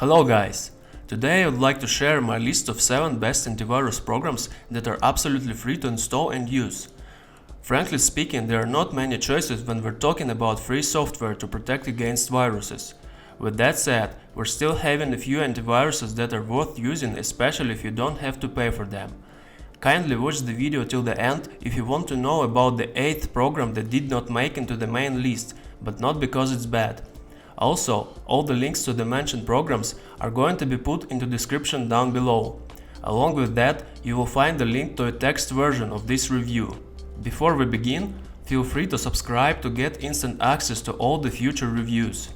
Hello guys! Today I would like to share my list of 7 best antivirus programs that are absolutely free to install and use. Frankly speaking, there are not many choices when we're talking about free software to protect against viruses. With that said, we're still having a few antiviruses that are worth using, especially if you don't have to pay for them. Kindly watch the video till the end if you want to know about the 8th program that did not make into the main list, but not because it's bad. Also, all the links to the mentioned programs are going to be put in the description down below. Along with that, you will find the link to a text version of this review. Before we begin, feel free to subscribe to get instant access to all the future reviews.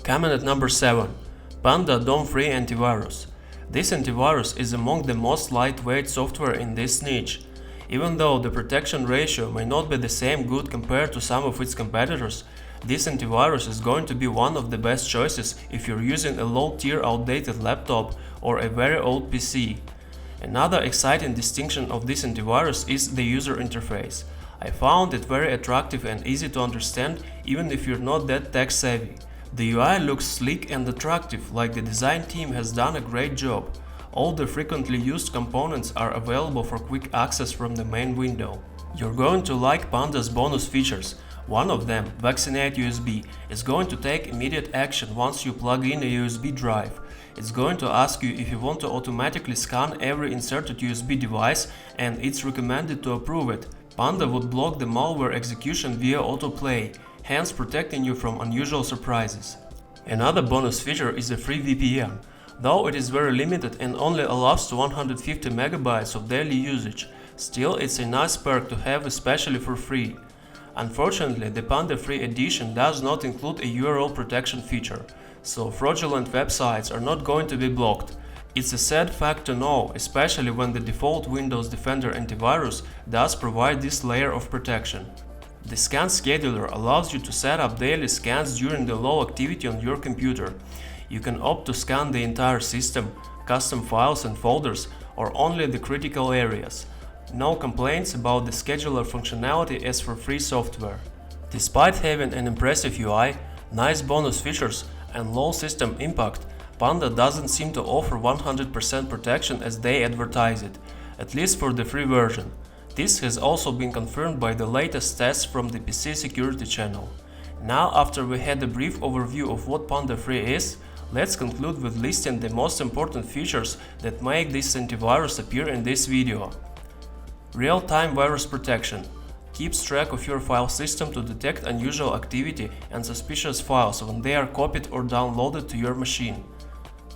Coming at number 7. Panda DOM-free antivirus. This antivirus is among the most lightweight software in this niche. Even though the protection ratio may not be the same good compared to some of its competitors, this antivirus is going to be one of the best choices if you're using a low-tier outdated laptop or a very old PC. Another exciting distinction of this antivirus is the user interface. I found it very attractive and easy to understand even if you're not that tech-savvy. The UI looks sleek and attractive, like the design team has done a great job. All the frequently used components are available for quick access from the main window. You're going to like Panda's bonus features. One of them, Vaccinate USB, is going to take immediate action once you plug in a USB drive. It's going to ask you if you want to automatically scan every inserted USB device, and it's recommended to approve it. Panda would block the malware execution via autoplay, hence protecting you from unusual surprises. Another bonus feature is a free VPN. Though it is very limited and only allows to 150 MB of daily usage, still it's a nice perk to have, especially for free. Unfortunately, the Panda Free Edition does not include a URL protection feature, so fraudulent websites are not going to be blocked. It's a sad fact to know, especially when the default Windows Defender antivirus does provide this layer of protection. The scan scheduler allows you to set up daily scans during the low activity on your computer. You can opt to scan the entire system, custom files and folders, or only the critical areas. No complaints about the scheduler functionality as for free software. Despite having an impressive UI, nice bonus features and low system impact, Panda doesn't seem to offer 100% protection as they advertise it, at least for the free version. This has also been confirmed by the latest tests from the PC security channel. Now, after we had a brief overview of what Panda Free is, let's conclude with listing the most important features that make this antivirus appear in this video. Real-time virus protection keeps track of your file system to detect unusual activity and suspicious files when they are copied or downloaded to your machine.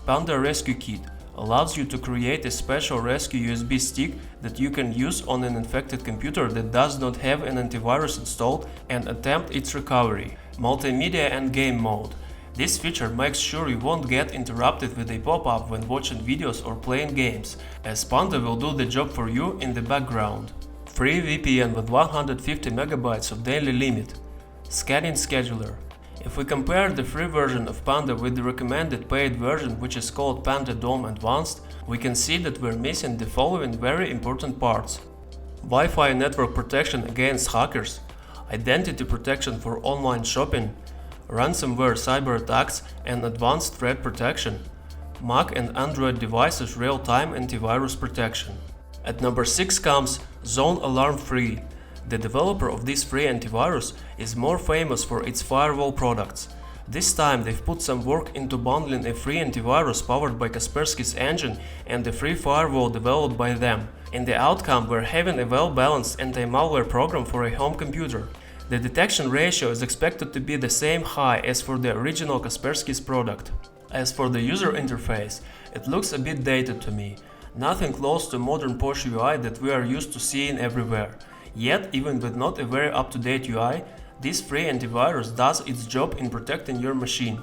Panda Rescue Kit allows you to create a special rescue USB stick that you can use on an infected computer that does not have an antivirus installed and attempt its recovery. Multimedia and game mode. This feature makes sure you won't get interrupted with a pop-up when watching videos or playing games, as Panda will do the job for you in the background. Free VPN with 150 MB of daily limit. Scanning scheduler. If we compare the free version of Panda with the recommended paid version, which is called Panda DOM Advanced, we can see that we're missing the following very important parts: Wi-Fi network protection against hackers, identity protection for online shopping, ransomware cyber attacks and advanced threat protection, Mac and Android devices real-time antivirus protection. At number 6 comes ZoneAlarm Free. The developer of this free antivirus is more famous for its firewall products. This time they've put some work into bundling a free antivirus powered by Kaspersky's engine and a free firewall developed by them. In the outcome, we're having a well-balanced anti-malware program for a home computer. The detection ratio is expected to be the same high as for the original Kaspersky's product. As for the user interface, it looks a bit dated to me. Nothing close to modern Porsche UI that we are used to seeing everywhere. Yet, even with not a very up-to-date UI, this free antivirus does its job in protecting your machine.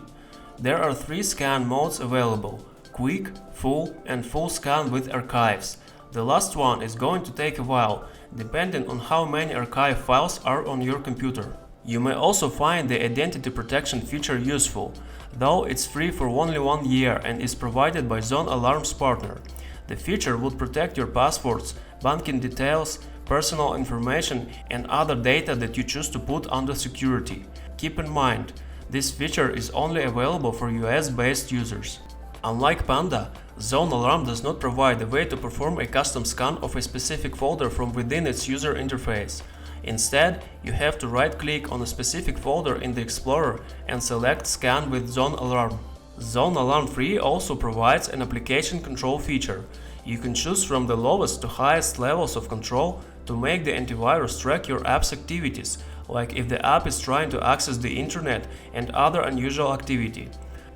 There are 3 scan modes available: Quick, Full and Full Scan with Archives. The last one is going to take a while, depending on how many archive files are on your computer. You may also find the identity protection feature useful, though it's free for only 1 year and is provided by ZoneAlarm's partner. The feature would protect your passwords, banking details, personal information and other data that you choose to put under security. Keep in mind, this feature is only available for US-based users. Unlike Panda, ZoneAlarm does not provide a way to perform a custom scan of a specific folder from within its user interface. Instead, you have to right-click on a specific folder in the Explorer and select Scan with ZoneAlarm. ZoneAlarm Free also provides an application control feature. You can choose from the lowest to highest levels of control to make the antivirus track your app's activities, like if the app is trying to access the internet and other unusual activity.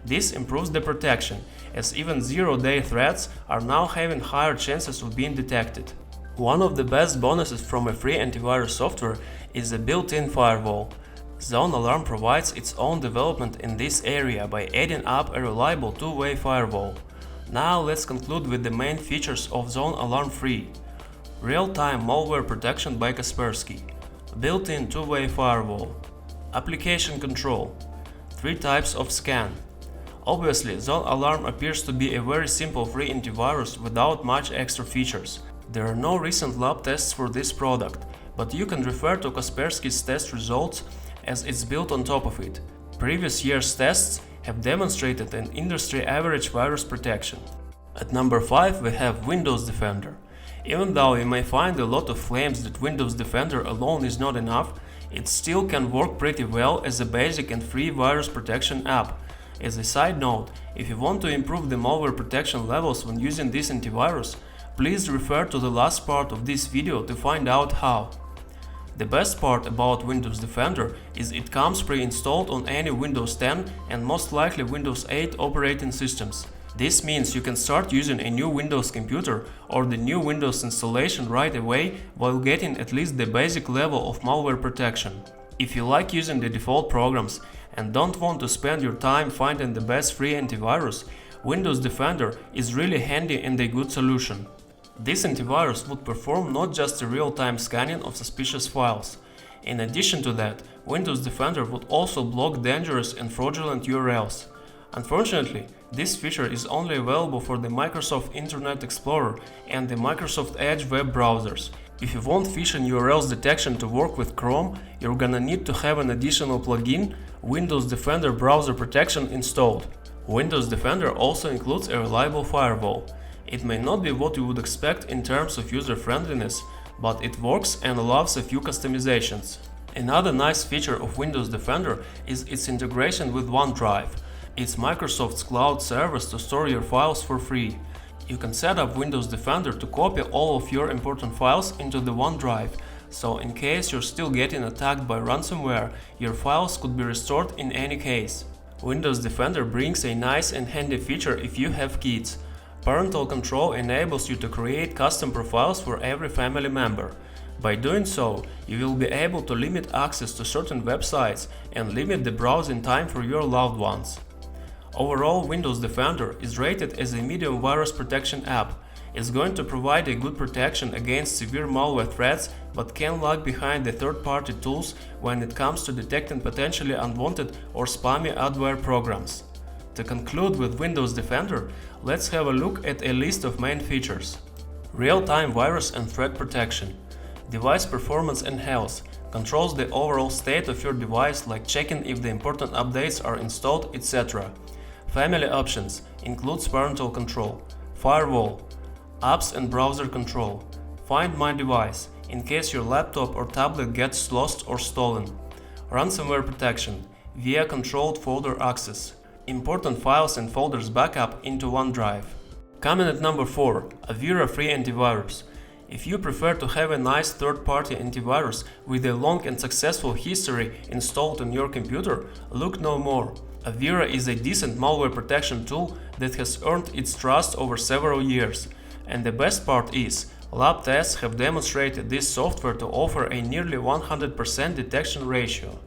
This improves the protection, as even zero-day threats are now having higher chances of being detected. One of the best bonuses from a free antivirus software is a built-in firewall. ZoneAlarm provides its own development in this area by adding up a reliable two-way firewall. Now let's conclude with the main features of ZoneAlarm Free. Real-time malware protection by Kaspersky. Built-in two-way firewall. Application control. 3 types of scan. Obviously, ZoneAlarm appears to be a very simple free antivirus without much extra features. There are no recent lab tests for this product, but you can refer to Kaspersky's test results as it's built on top of it. Previous year's tests have demonstrated an industry average virus protection. At number 5 we have Windows Defender. Even though you may find a lot of claims that Windows Defender alone is not enough, it still can work pretty well as a basic and free virus protection app. As a side note, if you want to improve the malware protection levels when using this antivirus, please refer to the last part of this video to find out how. The best part about Windows Defender is it comes pre-installed on any Windows 10 and most likely Windows 8 operating systems. This means you can start using a new Windows computer or the new Windows installation right away while getting at least the basic level of malware protection. If you like using the default programs and don't want to spend your time finding the best free antivirus, Windows Defender is really handy and a good solution. This antivirus would perform not just a real-time scanning of suspicious files. In addition to that, Windows Defender would also block dangerous and fraudulent URLs. Unfortunately, this feature is only available for the Microsoft Internet Explorer and the Microsoft Edge web browsers. If you want phishing URLs detection to work with Chrome, you're gonna need to have an additional plugin, Windows Defender Browser Protection, installed. Windows Defender also includes a reliable firewall. It may not be what you would expect in terms of user-friendliness, but it works and allows a few customizations. Another nice feature of Windows Defender is its integration with OneDrive. It's Microsoft's cloud service to store your files for free. You can set up Windows Defender to copy all of your important files into the OneDrive, so in case you're still getting attacked by ransomware, your files could be restored in any case. Windows Defender brings a nice and handy feature if you have kids. Parental control enables you to create custom profiles for every family member. By doing so, you will be able to limit access to certain websites and limit the browsing time for your loved ones. Overall, Windows Defender is rated as a medium virus protection app. It's going to provide a good protection against severe malware threats, but can lag behind the third-party tools when it comes to detecting potentially unwanted or spammy adware programs. To conclude with Windows Defender, let's have a look at a list of main features. Real-time virus and threat protection. Device performance and health. Controls the overall state of your device, like checking if the important updates are installed, etc. Family options. Includes parental control. Firewall. Apps and browser control. Find my device, in case your laptop or tablet gets lost or stolen. Ransomware protection. Via controlled folder access. Important files and folders backup into OneDrive. Coming at number 4, Avira free antivirus. If you prefer to have a nice third-party antivirus with a long and successful history installed on your computer, look no more. Avira is a decent malware protection tool that has earned its trust over several years. And the best part is, lab tests have demonstrated this software to offer a nearly 100% detection ratio.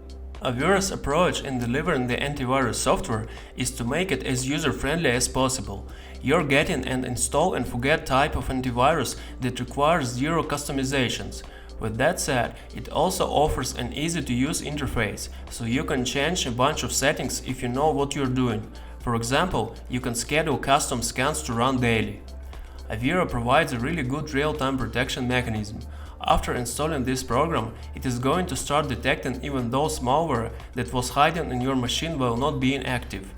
Avira's approach in delivering the antivirus software is to make it as user-friendly as possible. You're getting an install and forget type of antivirus that requires zero customizations. With that said, it also offers an easy-to-use interface, so you can change a bunch of settings if you know what you're doing. For example, you can schedule custom scans to run daily. Avira provides a really good real-time protection mechanism. After installing this program, it is going to start detecting even those malware that was hiding in your machine while not being active.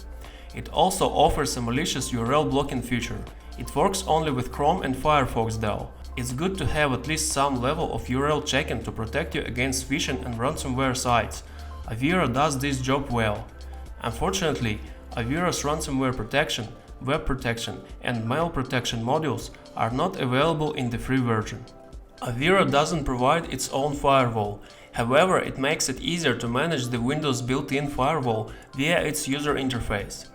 It also offers a malicious URL blocking feature. It works only with Chrome and Firefox though. It's good to have at least some level of URL checking to protect you against phishing and ransomware sites. Avira does this job well. Unfortunately, Avira's ransomware protection, web protection and mail protection modules are not available in the free version. Avira doesn't provide its own firewall. However, it makes it easier to manage the Windows built-in firewall via its user interface.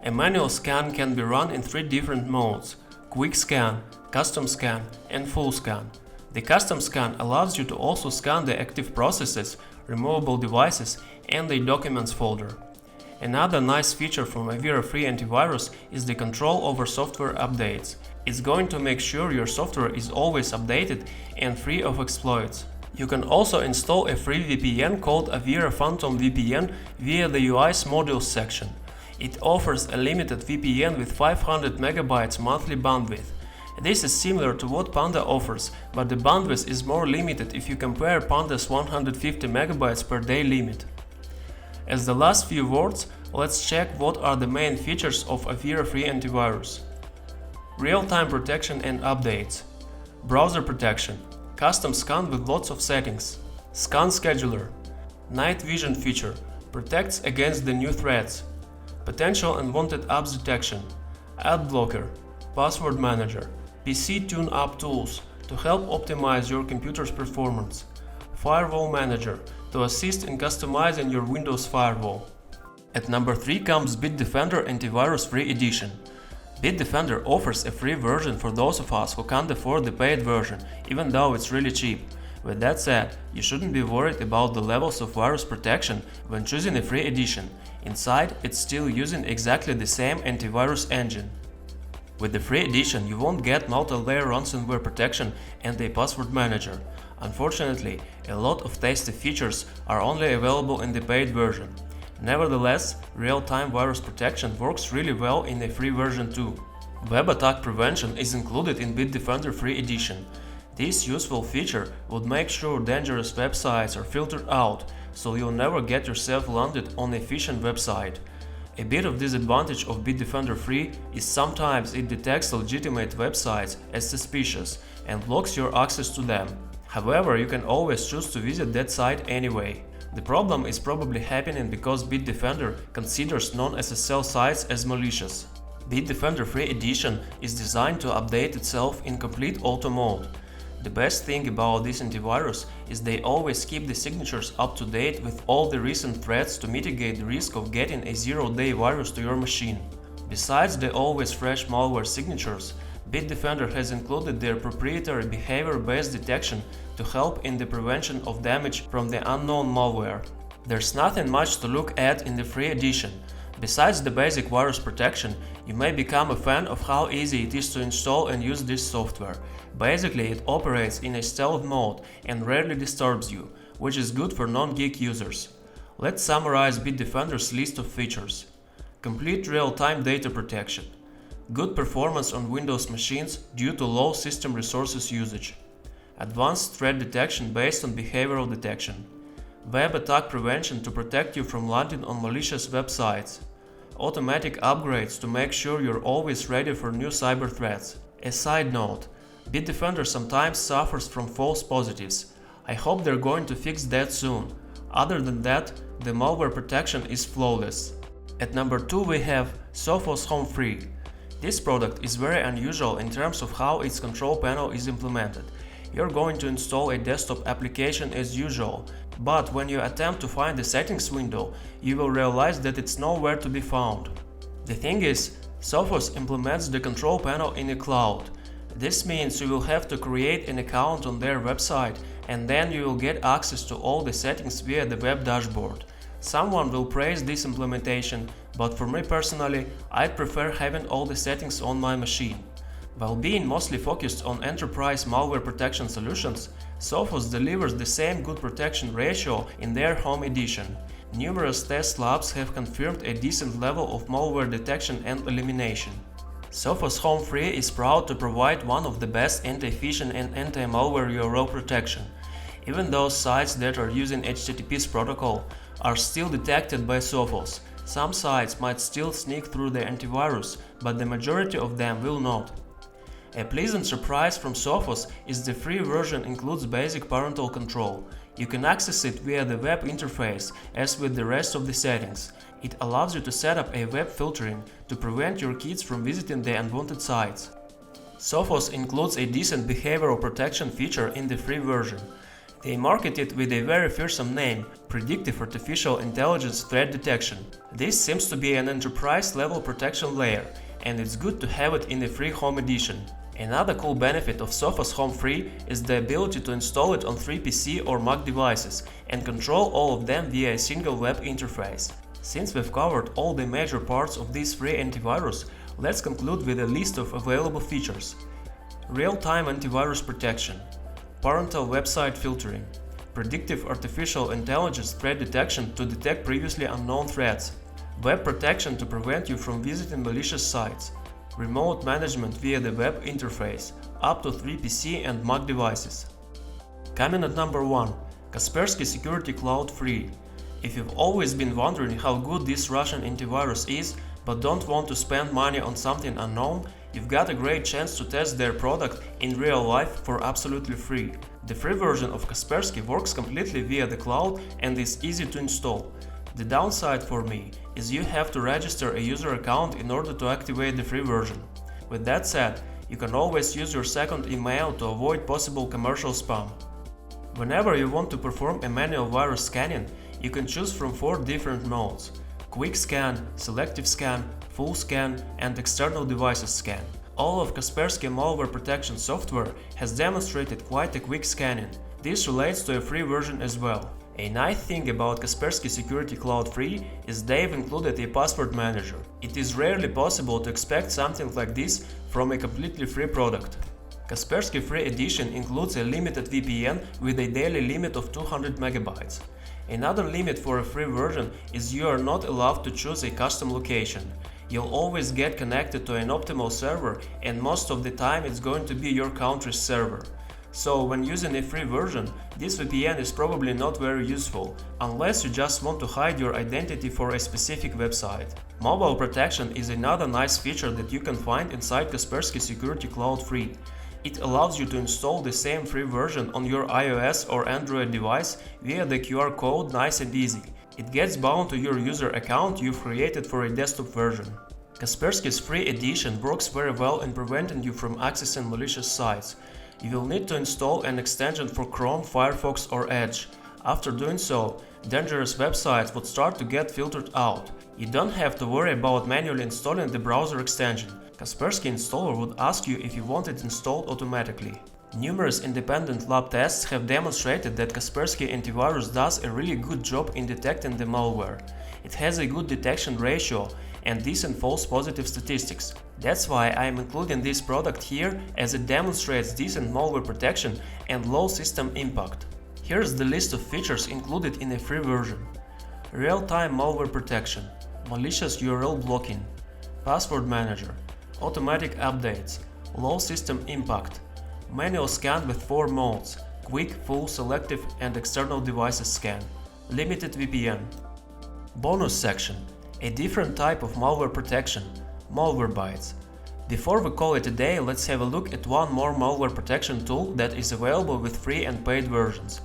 A manual scan can be run in 3 different modes: Quick Scan, Custom Scan and Full Scan. The Custom Scan allows you to also scan the active processes, removable devices and the Documents folder. Another nice feature from Avira Free Antivirus is the control over software updates. It's going to make sure your software is always updated and free of exploits. You can also install a free VPN called Avira Phantom VPN via the UI's Modules section. It offers a limited VPN with 500 MB monthly bandwidth. This is similar to what Panda offers, but the bandwidth is more limited if you compare Panda's 150 MB per day limit. As the last few words, let's check what are the main features of Avira Free Antivirus. Real-time protection and updates. Browser protection. Custom scan with lots of settings. Scan scheduler. Night vision feature. Protects against the new threats. Potential unwanted apps detection. Ad blocker. Password manager. PC tune-up tools to help optimize your computer's performance. Firewall manager to assist in customizing your Windows firewall. At number 3 comes Bitdefender Antivirus Free Edition. Bitdefender offers a free version for those of us who can't afford the paid version, even though it's really cheap. With that said, you shouldn't be worried about the levels of virus protection when choosing a free edition. Inside, it's still using exactly the same antivirus engine. With the free edition, you won't get multi-layer ransomware protection and a password manager. Unfortunately, a lot of tasty features are only available in the paid version. Nevertheless, real-time virus protection works really well in a free version too. Web attack prevention is included in Bitdefender Free Edition. This useful feature would make sure dangerous websites are filtered out, so you'll never get yourself landed on a phishing website. A bit of disadvantage of Bitdefender Free is sometimes it detects legitimate websites as suspicious and blocks your access to them. However, you can always choose to visit that site anyway. The problem is probably happening because Bitdefender considers non-SSL sites as malicious. Bitdefender Free Edition is designed to update itself in complete auto mode. The best thing about this antivirus is they always keep the signatures up to date with all the recent threats to mitigate the risk of getting a zero-day virus to your machine. Besides the always fresh malware signatures, Bitdefender has included their proprietary behavior-based detection to help in the prevention of damage from the unknown malware. There's nothing much to look at in the free edition. Besides the basic virus protection, you may become a fan of how easy it is to install and use this software. Basically, it operates in a stealth mode and rarely disturbs you, which is good for non-geek users. Let's summarize Bitdefender's list of features. Complete real-time data protection. Good performance on Windows machines due to low system resources usage. Advanced threat detection based on behavioral detection. Web attack prevention to protect you from landing on malicious websites. Automatic upgrades to make sure you're always ready for new cyber threats. A side note, Bitdefender sometimes suffers from false positives. I hope they're going to fix that soon. Other than that, the malware protection is flawless. At number 2 we have SOPHOS Home Free. This product is very unusual in terms of how its control panel is implemented. You're going to install a desktop application as usual, but when you attempt to find the settings window, you will realize that it's nowhere to be found. The thing is, SOPHOS implements the control panel in a cloud. This means you will have to create an account on their website and then you will get access to all the settings via the web dashboard. Someone will praise this implementation, but for me personally, I'd prefer having all the settings on my machine. While being mostly focused on enterprise malware protection solutions, SOPHOS delivers the same good protection ratio in their home edition. Numerous test labs have confirmed a decent level of malware detection and elimination. SOPHOS Home Free is proud to provide one of the best anti-phishing and anti-malware URL protection. Even those sites that are using HTTPS protocol are still detected by SOPHOS. Some sites might still sneak through the antivirus, but the majority of them will not. A pleasant surprise from SOPHOS is the free version includes basic parental control. You can access it via the web interface as with the rest of the settings. It allows you to set up a web filtering to prevent your kids from visiting the unwanted sites. SOPHOS includes a decent behavioral protection feature in the free version. They market it with a very fearsome name, Predictive Artificial Intelligence Threat Detection. This seems to be an enterprise-level protection layer, and it's good to have it in the free Home edition. Another cool benefit of SOPHOS Home Free is the ability to install it on 3 PC or Mac devices and control all of them via a single web interface. Since we've covered all the major parts of this free antivirus, let's conclude with a list of available features. Real-time antivirus protection, parental website filtering, predictive artificial intelligence threat detection to detect previously unknown threats, web protection to prevent you from visiting malicious sites, remote management via the web interface, up to 3 PC and Mac devices. Coming at number 1, Kaspersky Security Cloud Free. If you've always been wondering how good this Russian antivirus is, but don't want to spend money on something unknown, you've got a great chance to test their product in real life for absolutely free. The free version of Kaspersky works completely via the cloud and is easy to install. The downside for me is you have to register a user account in order to activate the free version. With that said, you can always use your second email to avoid possible commercial spam. Whenever you want to perform a manual virus scanning, you can choose from 4 different modes: Quick Scan, Selective Scan, Full Scan, and External Devices Scan. All of Kaspersky malware protection software has demonstrated quite a quick scanning. This relates to a free version as well. A nice thing about Kaspersky Security Cloud Free is they've included a password manager. It is rarely possible to expect something like this from a completely free product. Kaspersky Free Edition includes a limited VPN with a daily limit of 200 MB. Another limit for a free version is you are not allowed to choose a custom location. You'll always get connected to an optimal server, and most of the time it's going to be your country's server. So when using a free version, this VPN is probably not very useful, unless you just want to hide your identity for a specific website. Mobile protection is another nice feature that you can find inside Kaspersky Security Cloud Free. It allows you to install the same free version on your iOS or Android device via the QR code nice and easy. It gets bound to your user account you've created for a desktop version. Kaspersky's free edition works very well in preventing you from accessing malicious sites. You will need to install an extension for Chrome, Firefox or Edge. After doing so, dangerous websites would start to get filtered out. You don't have to worry about manually installing the browser extension. Kaspersky installer would ask you if you want it installed automatically. Numerous independent lab tests have demonstrated that Kaspersky Antivirus does a really good job in detecting the malware. It has a good detection ratio and decent false positive statistics. That's why I am including this product here, as it demonstrates decent malware protection and low system impact. Here's the list of features included in a free version. Real-time malware protection, malicious URL blocking, password manager, automatic updates, low system impact, manual scan with 4 modes: quick, full, selective and external devices scan, limited VPN. Bonus section, a different type of malware protection, Malwarebytes. Before we call it a day, let's have a look at one more malware protection tool that is available with free and paid versions.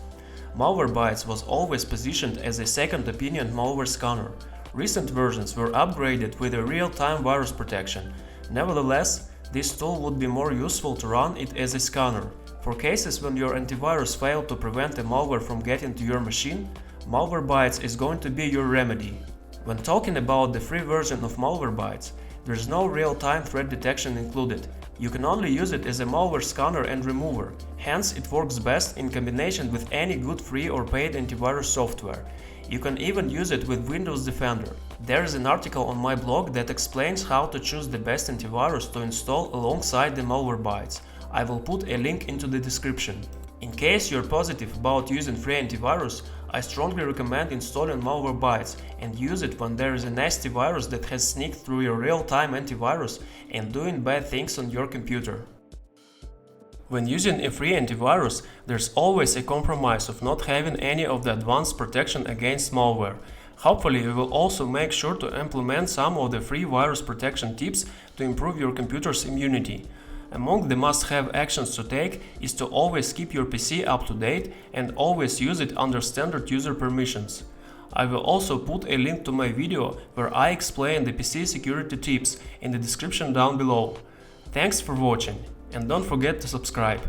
Malwarebytes was always positioned as a second opinion malware scanner. Recent versions were upgraded with a real-time virus protection. Nevertheless, this tool would be more useful to run it as a scanner. For cases when your antivirus failed to prevent a malware from getting to your machine, Malwarebytes is going to be your remedy. When talking about the free version of Malwarebytes, there's no real-time threat detection included. You can only use it as a malware scanner and remover, hence it works best in combination with any good free or paid antivirus software. You can even use it with Windows Defender. There is an article on my blog that explains how to choose the best antivirus to install alongside the Malwarebytes. I will put a link into the description. In case you're positive about using free antivirus, I strongly recommend installing Malwarebytes and use it when there is a nasty virus that has sneaked through your real-time antivirus and doing bad things on your computer. When using a free antivirus, there's always a compromise of not having any of the advanced protection against malware. Hopefully, you will also make sure to implement some of the free virus protection tips to improve your computer's immunity. Among the must-have actions to take is to always keep your PC up to date and always use it under standard user permissions. I will also put a link to my video where I explain the PC security tips in the description down below. Thanks for watching, and don't forget to subscribe.